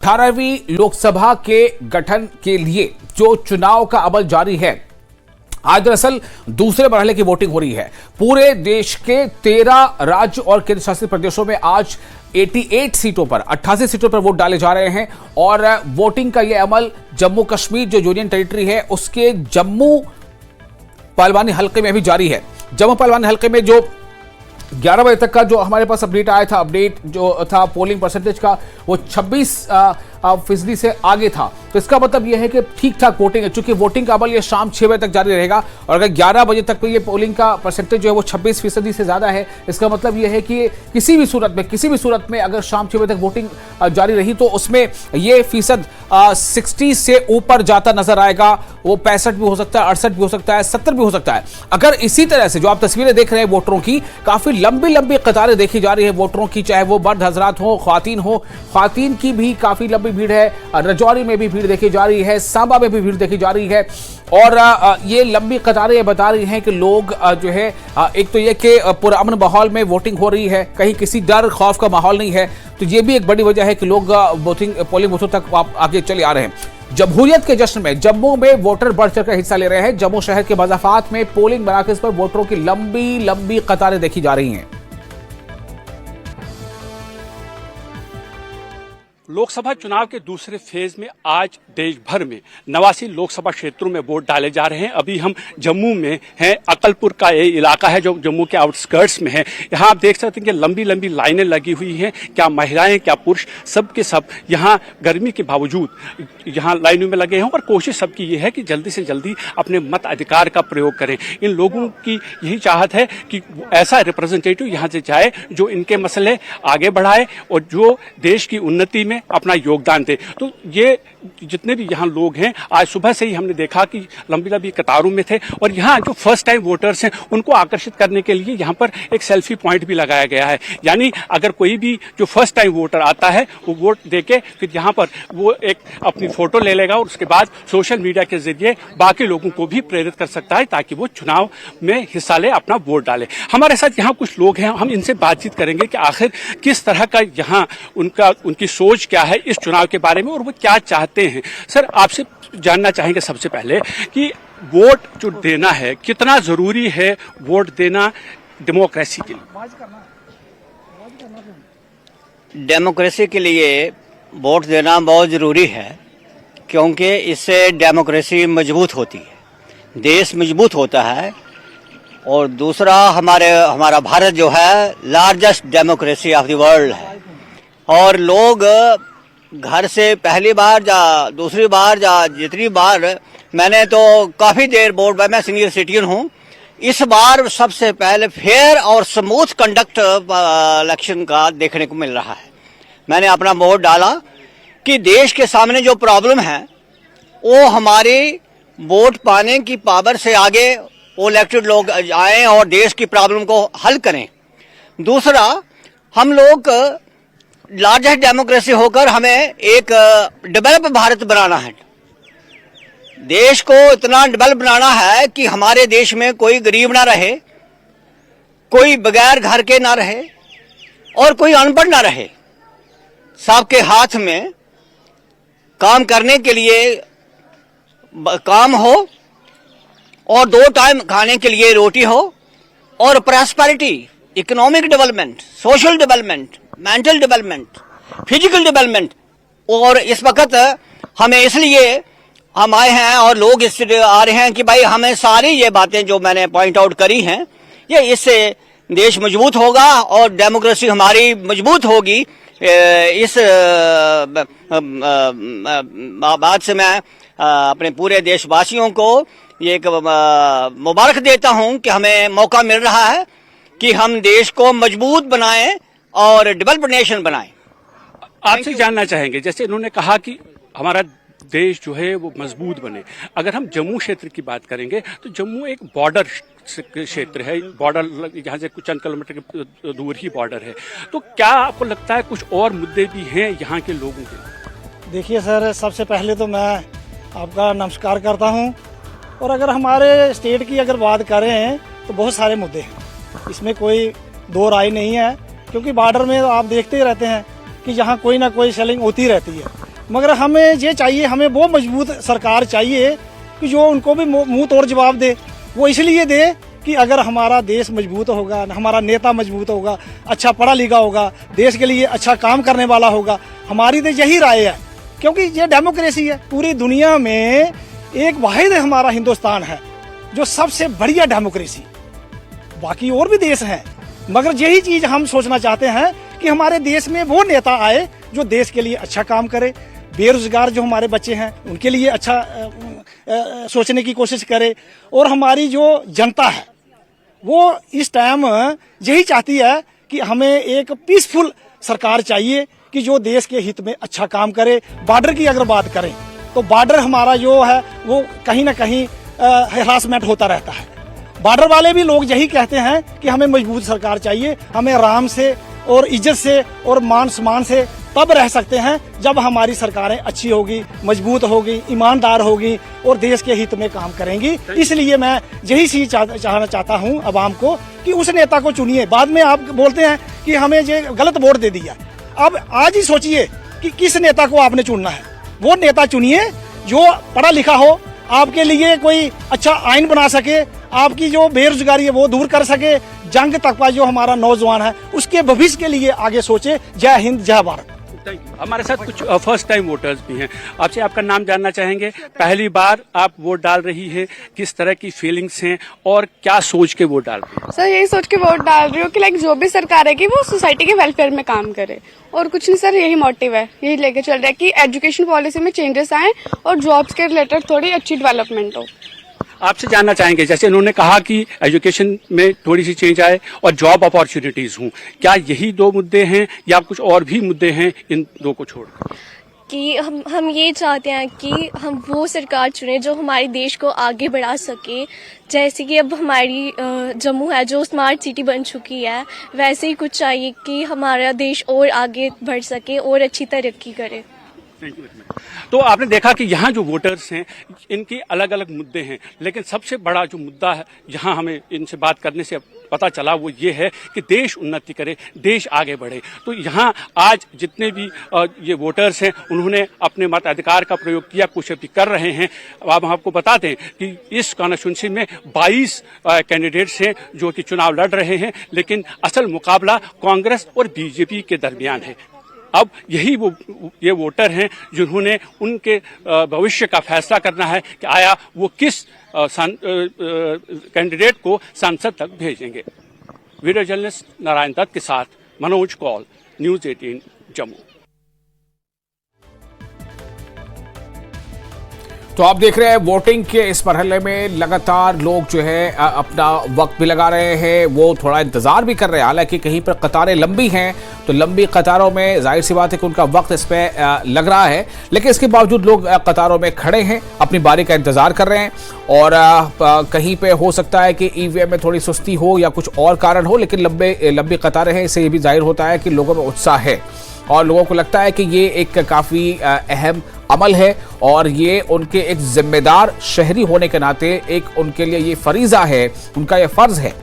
18वीं लोकसभा के गठन के लिए जो चुनाव का अमल जारी है, आज दरअसल दूसरे मरहले की वोटिंग हो रही है। पूरे देश के 13 राज्य और केंद्र शासित प्रदेशों में आज 88 सीटों पर 88 सीटों पर वोट डाले जा रहे हैं और वोटिंग का यह अमल जम्मू कश्मीर जो यूनियन टेरिटरी है उसके जम्मू पहलवानी हल्के में भी जारी है। जम्मू पहलवानी हल्के में जो 11 बजे तक का जो हमारे पास अपडेट आया था, अपडेट जो था पोलिंग परसेंटेज का, वो 26% से आगे था। तो इसका मतलब यह है कि ठीक ठाक वोटिंग है। चूंकि वोटिंग का अमल ये शाम 6 बजे तक जारी रहेगा और अगर 11 बजे तक ये पोलिंग का परसेंटेज जो है वो 26% से ज्यादा है, इसका मतलब यह है कि किसी भी सूरत में अगर शाम 6 बजे तक वोटिंग जारी रही तो उसमें ये फीसद 60 से ऊपर जाता नजर आएगा। वो 65 भी हो सकता है, 68 भी हो सकता है, 70 भी हो सकता है। अगर इसी तरह से जो आप तस्वीरें देख रहे हैं वोटरों की, काफी लंबी कतारें देखी जा रही है वोटरों की, चाहे वो मर्द हजरात हो, ख्वातीन की भी काफी लंबी भीड़ है। राजौरी में भी भीड़ देखी जा रही है, सांबा में भी भीड़ देखी जा रही है और ये लंबी कतारें बता रही हैं कि लोग जो है, एक तो ये कि पुरअमन माहौल में वोटिंग हो रही है, कहीं किसी डर खौफ का माहौल नहीं है। तो ये भी एक बड़ी वजह है कि लोग पोलिंग बूथों तक आगे चले आ रहे हैं। जमहूरियत के जश्न में जम्मू में वोटर बढ़ चढ़कर हिस्सा ले रहे हैं। जम्मू शहर के मज़ाफात में पोलिंग मराकज़ पर वोटरों की लंबी कतारें देखी जा रही हैं। लोकसभा चुनाव के दूसरे फेज में आज देश भर में 89 लोकसभा क्षेत्रों में वोट डाले जा रहे हैं। अभी हम जम्मू में हैं। अकलपुर का ये इलाका है जो जम्मू के आउटस्कर्ट्स में है। यहाँ आप देख सकते हैं कि लंबी लाइनें लगी हुई हैं। क्या महिलाएं, क्या पुरुष, सब के सब यहाँ गर्मी के बावजूद यहाँ लाइनों में लगे हैं और कोशिश सबकी ये है कि जल्दी से जल्दी अपने मत अधिकार का प्रयोग करें। इन लोगों की यही चाहत है कि ऐसा रिप्रेजेंटेटिव यहाँ से जाए जो इनके मसले आगे बढ़ाए और जो देश की उन्नति में अपना योगदान दे। तो ये जितने भी यहाँ लोग हैं, आज सुबह से ही हमने देखा कि लंबी कतारों में थे और यहाँ जो फर्स्ट टाइम वोटर्स हैं उनको आकर्षित करने के लिए यहाँ पर एक सेल्फी पॉइंट भी लगाया गया है। यानी अगर कोई भी जो फर्स्ट टाइम वोटर आता है वो वोट देके फिर यहाँ पर वो एक अपनी फोटो ले लेगा और उसके बाद सोशल मीडिया के जरिए बाकी लोगों को भी प्रेरित कर सकता है ताकि वो चुनाव में हिस्सा ले, अपना वोट डाले। हमारे साथ यहाँ कुछ लोग हैं, हम इनसे बातचीत करेंगे कि आखिर किस तरह का यहाँ उनकी सोच क्या है इस चुनाव के बारे में और वो क्या चाहते हैं। सर, आपसे जानना चाहेंगे सबसे पहले कि वोट जो देना है, कितना जरूरी है वोट देना डेमोक्रेसी के लिए? डेमोक्रेसी के लिए वोट देना बहुत ज़रूरी है क्योंकि इससे डेमोक्रेसी मजबूत होती है, देश मजबूत होता है। और दूसरा, हमारा भारत जो है largest democracy of the world है और लोग घर से पहली बार या दूसरी बार या जितनी बार, मैंने तो काफ़ी देर वोट, मैं सीनियर सिटीजन हूँ, इस बार सबसे पहले फेयर और स्मूथ कंडक्ट इलेक्शन का देखने को मिल रहा है। मैंने अपना वोट डाला कि देश के सामने जो प्रॉब्लम है वो हमारी वोट पाने की पावर से आगे वो इलेक्टेड लोग आए और देश की प्रॉब्लम को हल करें। दूसरा, हम लोग लार्जेस्ट डेमोक्रेसी होकर हमें एक डेवलप भारत बनाना है। देश को इतना डेवलप बनाना है कि हमारे देश में कोई गरीब ना रहे, कोई बगैर घर के ना रहे और कोई अनपढ़ ना रहे। सबके हाथ में काम करने के लिए काम हो और 2 टाइम खाने के लिए रोटी हो और prosperity, economic development, social development, mental development, physical development. और इस वक्त हमें इसलिए हम आए हैं और लोग इससे आ रहे हैं कि भाई हमें सारी ये बातें जो मैंने पॉइंट आउट करी हैं, ये इससे देश मजबूत होगा और डेमोक्रेसी हमारी मजबूत होगी। इस बात से मैं अपने पूरे देशवासियों को ये एक मुबारक देता हूं कि हमें मौका मिल रहा है कि हम देश को मजबूत बनाएं और डेवलप्ड नेशन बनाएं। आपसे जानना चाहेंगे, जैसे इन्होंने कहा कि हमारा देश जो है वो मजबूत बने। अगर हम जम्मू क्षेत्र की बात करेंगे तो जम्मू एक बॉर्डर क्षेत्र है, बॉर्डर यहाँ से कुछ चंद किलोमीटर दूर ही बॉर्डर है। तो क्या आपको लगता है कुछ और मुद्दे भी हैं यहाँ के लोगों के? देखिए सर, सबसे पहले तो मैं आपका नमस्कार करता हूँ और अगर हमारे स्टेट की अगर बात करें तो बहुत सारे मुद्दे हैं, इसमें कोई दो राय नहीं है। क्योंकि बॉर्डर में आप देखते ही रहते हैं कि यहाँ कोई ना कोई सेलिंग होती रहती है। मगर हमें ये चाहिए, हमें वो मजबूत सरकार चाहिए कि जो उनको भी मुंह तोड़ जवाब दे। वो इसलिए दे कि अगर हमारा देश मजबूत होगा, हमारा नेता मजबूत होगा, अच्छा पढ़ा लिखा होगा, देश के लिए अच्छा काम करने वाला होगा, हमारी तो यही राय है। क्योंकि ये डेमोक्रेसी है। पूरी दुनिया में एक वाहिद हमारा हिंदुस्तान है जो सबसे बढ़िया डेमोक्रेसी, बाकी और भी देश हैं, मगर यही चीज हम सोचना चाहते हैं कि हमारे देश में वो नेता आए जो देश के लिए अच्छा काम करे, बेरोजगार जो हमारे बच्चे हैं उनके लिए अच्छा सोचने की कोशिश करे, और हमारी जो जनता है वो इस टाइम यही चाहती है कि हमें एक पीसफुल सरकार चाहिए कि जो देश के हित में अच्छा काम करे। बॉर्डर की अगर बात करें तो बॉर्डर हमारा जो है वो कहीं ना कहीं हरासमेंट होता रहता है। बॉर्डर वाले भी लोग यही कहते हैं कि हमें मजबूत सरकार चाहिए, हमें आराम से और इज्जत से और मान सम्मान से तब रह सकते हैं जब हमारी सरकारें अच्छी होगी, मजबूत होगी, ईमानदार होगी और देश के हित में काम करेंगी। इसलिए मैं यही चीज चाहना चाहता हूं आवाम को कि उस नेता को चुनिए। बाद में आप बोलते हैं कि हमें ये गलत वोट दे दिया। अब आज ही सोचिए कि किस नेता को आपने चुनना है। वो नेता चुनिए जो पढ़ा लिखा हो, आपके लिए कोई अच्छा आइन बना सके, आपकी जो बेरोजगारी है वो दूर कर सके, जंग तकवा जो हमारा नौजवान है उसके भविष्य के लिए आगे सोचे। जय हिंद, जय भारत। Thank you. हमारे साथ कुछ फर्स्ट टाइम वोटर्स भी हैं। आपसे आपका नाम जानना चाहेंगे। पहली बार आप वोट डाल रही हैं, किस तरह की फीलिंग्स हैं और क्या सोच के वोट डाल रही हैं? सर यही सोच के वोट डाल रही हूँ कि जो भी सरकार है कि वो सोसाइटी के वेलफेयर में काम करे, और कुछ नहीं सर, यही मोटिव है, यही लेके चल रहा है कि एजुकेशन पॉलिसी में चेंजेस आए और जॉब्स के रिलेटेड थोड़ी अच्छी डेवलपमेंट हो। आपसे जानना चाहेंगे, जैसे उन्होंने कहा कि एजुकेशन में थोड़ी सी चेंज आए और जॉब अपॉर्चुनिटीज हों, क्या यही दो मुद्दे हैं या कुछ और भी मुद्दे हैं इन दो को छोड़? कि हम ये चाहते हैं कि हम वो सरकार चुने जो हमारे देश को आगे बढ़ा सके। जैसे कि अब हमारी जम्मू है जो स्मार्ट सिटी बन चुकी है, वैसे ही कुछ चाहिए कि हमारा देश और आगे बढ़ सके और अच्छी तरक्की करे। तो आपने देखा कि यहाँ जो वोटर्स हैं इनके अलग अलग मुद्दे हैं, लेकिन सबसे बड़ा जो मुद्दा है यहाँ हमें इनसे बात करने से पता चला वो ये है कि देश उन्नति करे, देश आगे बढ़े। तो यहाँ आज जितने भी ये वोटर्स हैं उन्होंने अपने मताधिकार का प्रयोग किया, कुछ अभी कर रहे हैं। अब हम आपको बता दें कि इस कॉन्स्टिट्यूंसी में 22 कैंडिडेट्स हैं जो कि चुनाव लड़ रहे हैं, लेकिन असल मुकाबला कांग्रेस और बीजेपी के दरमियान है। अब यही ये वोटर हैं जिन्होंने उनके भविष्य का फैसला करना है कि आया वो किस कैंडिडेट को संसद तक भेजेंगे। वीडियो जर्नलिस्ट नारायण दत्त के साथ मनोज कौल, न्यूज़ 18 जम्मू। तो आप देख रहे हैं वोटिंग के इस मरहले में लगातार लोग जो है अपना वक्त भी लगा रहे हैं, वो थोड़ा इंतजार भी कर रहे हैं। हालांकि कहीं पर कतारें लंबी हैं तो लंबी कतारों में जाहिर सी बात है कि उनका वक्त इस पे लग रहा है, लेकिन इसके बावजूद लोग कतारों में खड़े हैं, अपनी बारी का इंतजार कर रहे हैं। और कहीं पे हो सकता है कि ईवीएम में थोड़ी सुस्ती हो या कुछ और कारण हो, लेकिन लंबी कतारें हैं, इससे ये भी जाहिर होता है कि लोगों में उत्साह है और लोगों को लगता है कि ये एक काफ़ी अहम अमल है और ये उनके एक जिम्मेदार शहरी होने के नाते एक उनके लिए ये फरीजा है, उनका ये फर्ज है,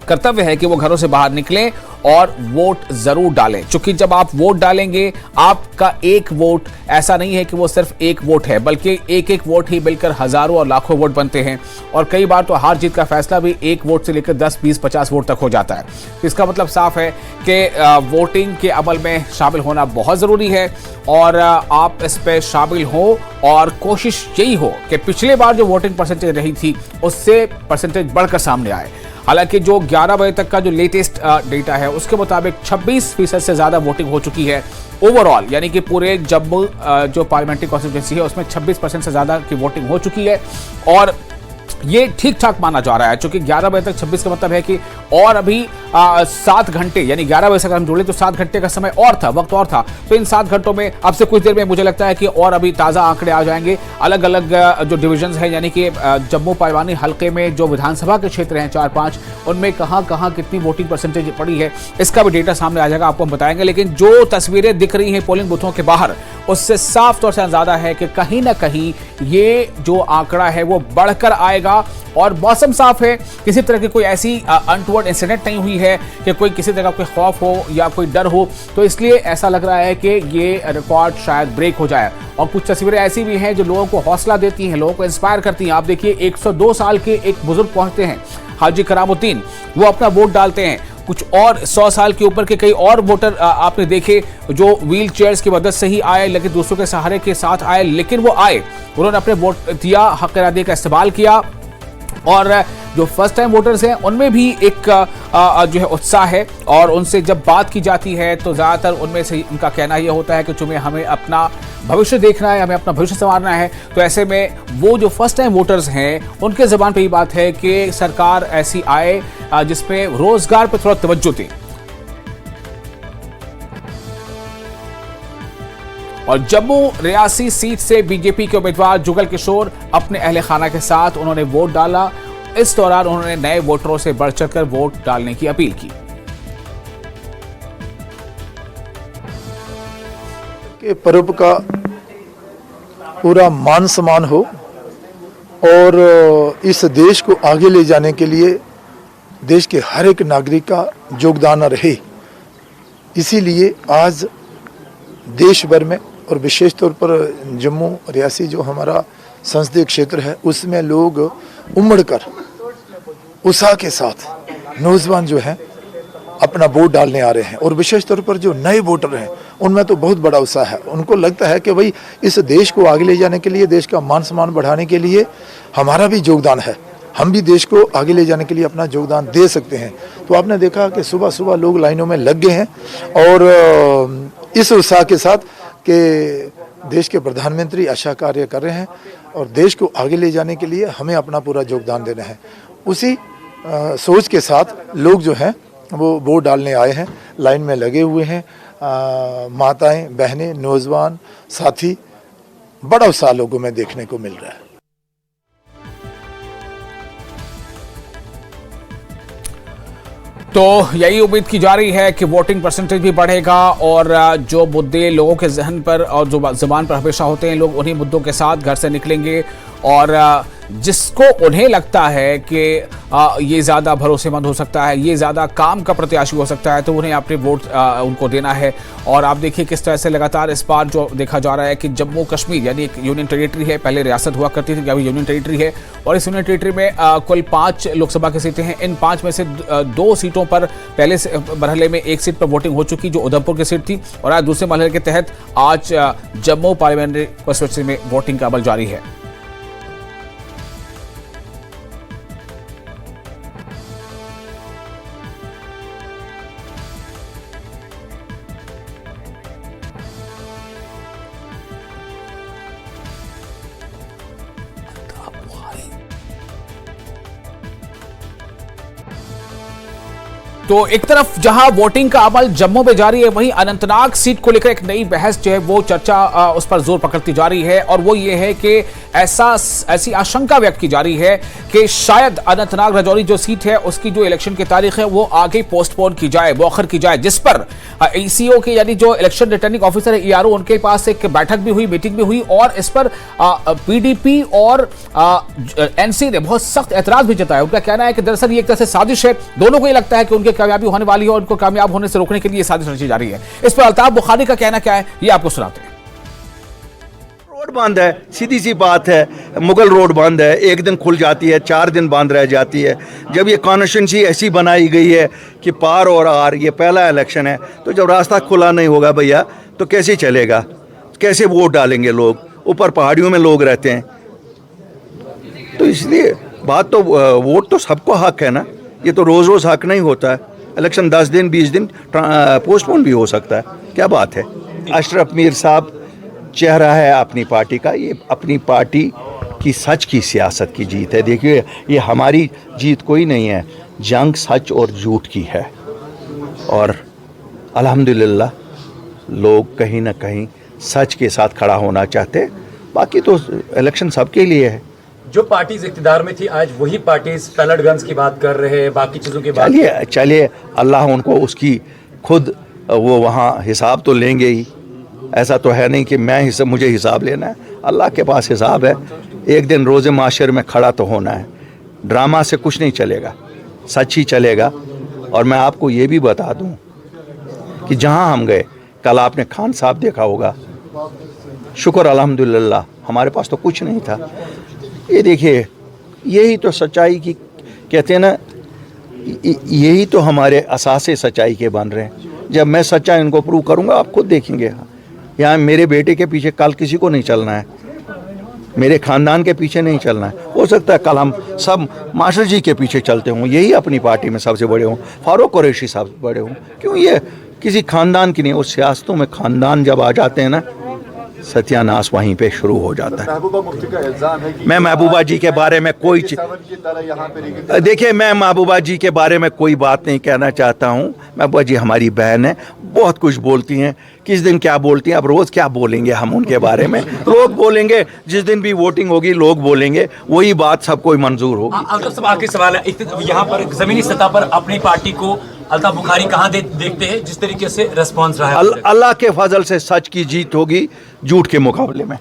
कर्तव्य है कि वो घरों से बाहर निकलें और वोट जरूर डालें। क्योंकि जब आप वोट डालेंगे, आपका एक वोट ऐसा नहीं है कि वो सिर्फ एक वोट है, बल्कि एक एक वोट ही मिलकर हजारों और लाखों वोट बनते हैं। और कई बार तो हार जीत का फैसला भी एक वोट से लेकर 10, 20, 50 वोट तक हो जाता है। इसका मतलब साफ है कि वोटिंग के अमल में शामिल होना बहुत जरूरी है और आप इस पे शामिल हो और कोशिश यही हो कि पिछले बार जो वोटिंग परसेंटेज रही थी उससे परसेंटेज बढ़कर सामने आए। हालांकि जो 11 बजे तक का जो लेटेस्ट डेटा है उसके मुताबिक 26% से ज्यादा वोटिंग हो चुकी है ओवरऑल, यानी कि पूरे जम्मू जो पार्लियामेंट्री कॉन्स्टिट्यूंसी है उसमें 26% से ज्यादा की वोटिंग हो चुकी है और ये ठीक ठाक माना जा रहा है। क्योंकि 11 बजे तक 26 का मतलब है कि और अभी 7 घंटे, यानी 11 बजे से अगर हम जुड़े तो 7 घंटे का समय और था, वक्त और था। तो इन 7 घंटों में अब से कुछ देर में मुझे लगता है कि और अभी ताज़ा आंकड़े आ जाएंगे। अलग अलग जो डिविजन्स हैं, यानी कि जम्मू पार्लिमानी हल्के में जो विधानसभा के क्षेत्र हैं 4-5, उनमें कहाँ कितनी वोटिंग परसेंटेज पड़ी है इसका भी डेटा सामने आ जाएगा, आपको हम बताएंगे। लेकिन जो तस्वीरें दिख रही हैं पोलिंग बूथों के बाहर उससे साफ तौर से अंदाजा है कि कहीं ना कहीं ये जो आंकड़ा है वो बढ़कर आएगा। और मौसम साफ है, किसी तरह की कोई ऐसी अनटूवर्ड इंसिडेंट नहीं हुई है कि कोई किसी तरह का कोई खौफ हो या कोई डर हो, तो इसलिए ऐसा लग रहा है कि ये रिकॉर्ड शायद ब्रेक हो जाए। और कुछ तस्वीरें ऐसी भी हैं जो लोगों को हौसला देती हैं, लोगों को इंस्पायर करती हैं। आप देखिए 102 साल के एक बुजुर्ग पहुंचते हैं, हाजी करामुद्दीन, वो अपना वोट डालते हैं। कुछ और 100 साल के ऊपर के कई और वोटर आपने देखे जो व्हील चेयर्स की मदद से ही आए, लेकिन दूसरों के सहारे के साथ आए, लेकिन वो आए, उन्होंने अपने वोट दिया, हक इरादे का इस्तेमाल किया। और जो फर्स्ट टाइम वोटर्स हैं उनमें भी एक जो है उत्साह है, और उनसे जब बात की जाती है तो ज़्यादातर उनमें से उनका कहना यह होता है कि चूंकि हमें अपना भविष्य देखना है, हमें अपना भविष्य संवारना है। तो ऐसे में वो जो फर्स्ट टाइम वोटर्स हैं उनके ज़बान पे ये बात है कि सरकार ऐसी आए जिसमें रोजगार पर थोड़ा तवज्जो दें। और जम्मू रियासी सीट से बीजेपी के उम्मीदवार जुगल किशोर अपने अहले खाना के साथ उन्होंने वोट डाला। इस दौरान उन्होंने नए वोटरों से बढ़ चढ़कर वोट डालने की अपील की। के पर्व का पूरा मान सम्मान हो और इस देश को आगे ले जाने के लिए देश के हर एक नागरिक का योगदान रहे, इसीलिए आज देश भर में और विशेष तौर पर जम्मू रियासी जो हमारा संसदीय क्षेत्र है उसमें लोग उमड़कर उत्साह के साथ नौजवान जो हैं अपना वोट डालने आ रहे हैं। और विशेष तौर पर जो नए वोटर हैं उनमें तो बहुत बड़ा उत्साह है। उनको लगता है कि भाई इस देश को आगे ले जाने के लिए, देश का मान सम्मान बढ़ाने के लिए हमारा भी योगदान है, हम भी देश को आगे ले जाने के लिए अपना योगदान दे सकते हैं। तो आपने देखा कि सुबह सुबह लोग लाइनों में लग गए हैं और इस उत्साह के साथ कि देश के प्रधानमंत्री अच्छा कार्य कर रहे हैं और देश को आगे ले जाने के लिए हमें अपना पूरा योगदान देना है, उसी सोच के साथ लोग जो हैं वो वोट डालने आए हैं, लाइन में लगे हुए हैं। माताएं, बहनें, नौजवान साथी, बड़ा उत्साह लोगों में देखने को मिल रहा है। तो यही उम्मीद की जा रही है कि वोटिंग परसेंटेज भी बढ़ेगा और जो मुद्दे लोगों के जहन पर और जो ज़बान पर हमेशा होते हैं, लोग उन्हीं मुद्दों के साथ घर से निकलेंगे और जिसको उन्हें लगता है कि ये ज़्यादा भरोसेमंद हो सकता है, ये ज़्यादा काम का प्रत्याशी हो सकता है, तो उन्हें अपने वोट उनको देना है। और आप देखिए किस तरह से लगातार इस बार जो देखा जा रहा है कि जम्मू कश्मीर यानी एक यूनियन टेरिटरी है, पहले रियासत हुआ करती थी, अभी यूनियन टेरिटरी है, और इस यूनियन टेरिटरी में कुल 5 लोकसभा की सीटें हैं। इन 5 में से 2 सीटों पर पहले मरहले में 1 सीट पर वोटिंग हो चुकी जो उधमपुर की सीट थी, और आज दूसरे मरहले के तहत आज जम्मू पार्लियामेंट्री कॉन्स्टिट्यूंसी में वोटिंग का अमल जारी है। तो एक तरफ जहां वोटिंग का अमल जम्मू में जारी है, वहीं अनंतनाग सीट को लेकर एक नई बहस जो है वो चर्चा उस पर जोर पकड़ती जा रही है, और वो ये है कि ऐसी आशंका व्यक्त की जा रही है कि शायद अनंतनाग राजौरी जो सीट है उसकी जो इलेक्शन की तारीख है वो आगे पोस्टपोन की जाए, मौखर की जाए, जिस पर ईसीओ के यानी जो इलेक्शन रिटर्निंग ऑफिसर है ईआरओ, उनके पास एक बैठक भी हुई, मीटिंग भी हुई, और इस पर पीडीपी और एनसी ने बहुत सख्त एतराज भी जताया। उनका कहना है कि दरअसल ये एक तरह से साजिश है, दोनों को ये लगता है कि उनके कामयाबी होने वाली है और उनको कामयाब होने से रोकने के लिए साजिश रची जा रही है। इस पर अल्ताफ बुखारी का कहना क्या है ये आपको सुनाते हैं। रोड बंद है, सीधी सी बात है, मुगल रोड बंद है, एक दिन खुल जाती है, 4 दिन बंद रह जाती है। जब ये कॉन्स्टिट्यूंसी ऐसी बनाई गई है कि पार और आर, ये पहला इलेक्शन है, तो जब रास्ता खुला नहीं होगा भैया तो कैसे चलेगा, कैसे वोट डालेंगे लोग? ऊपर पहाड़ियों में लोग रहते हैं, तो इसलिए बात तो वोट तो सबको हक है ना, ये तो रोज़ रोज़ हक नहीं होता है। इलेक्शन 10 दिन 20 दिन पोस्टपोन भी हो सकता है, क्या बात है। अशरफ मीर साहब चेहरा है अपनी पार्टी का, ये अपनी पार्टी की सच की सियासत की जीत है। देखिए ये हमारी जीत कोई नहीं है, जंग सच और झूठ की है, और अल्हम्दुलिल्लाह लोग कहीं ना कहीं सच के साथ खड़ा होना चाहते हैं। बाकी तो इलेक्शन सबके लिए है। जो पार्टीज इख्तिदार में थी आज वही पार्टीज पैलेट गन्स की बात कर रहे हैं, बाकी चीज़ों की बात। चलिए अल्लाह उनको उसकी खुद वो वहाँ हिसाब तो लेंगे ही, ऐसा तो है नहीं कि मुझे हिसाब लेना है, अल्लाह के पास हिसाब है। एक दिन रोज़े माशर में खड़ा तो होना है। ड्रामा से कुछ नहीं चलेगा, सच ही चलेगा। और मैं आपको ये भी बता दूं कि जहां हम गए, कल आपने खान साहब देखा होगा, शुक्र अल्हम्दुलिल्लाह हमारे पास तो कुछ नहीं था। ये देखिए, यही तो सच्चाई की कहते हैं ना, यही तो हमारे असासे सच्चाई के बन रहे हैं। जब मैं सच्चाई इनको प्रूव करूंगा, आप खुद देखेंगे। यहाँ मेरे बेटे के पीछे कल किसी को नहीं चलना है, मेरे ख़ानदान के पीछे नहीं चलना है। हो सकता है कल हम सब मास्टर जी के पीछे चलते हों, यही अपनी पार्टी में सबसे बड़े हों, फारूक कुरैशी साहब बड़े हों। क्यों? ये किसी ख़ानदान की नहीं, वो सियासतों में ख़ानदान जब आ जाते हैं ना, सत्यानाश वहीं पे शुरू हो जाता है। मैं महबूबा जी के बारे में कोई देखिए, मैं महबूबा जी के बारे में कोई बात नहीं कहना चाहता हूँ। महबूबा जी हमारी बहन है, बहुत कुछ बोलती हैं। किस दिन क्या बोलती हैं, अब रोज़ क्या बोलेंगे हम उनके बारे में? लोग बोलेंगे, जिस दिन भी वोटिंग होगी लोग बोलेंगे, वही बात सबको मंजूर होगी। आखिरी सवाल है, यहाँ पर जमीनी सतह पर अपनी पार्टी को अल्ताफ बुखारी कहाँ देखते हैं, जिस तरीके से रेस्पॉन्स रहा है? अल्लाह के फजल से सच की जीत होगी झूठ के मुकाबले में।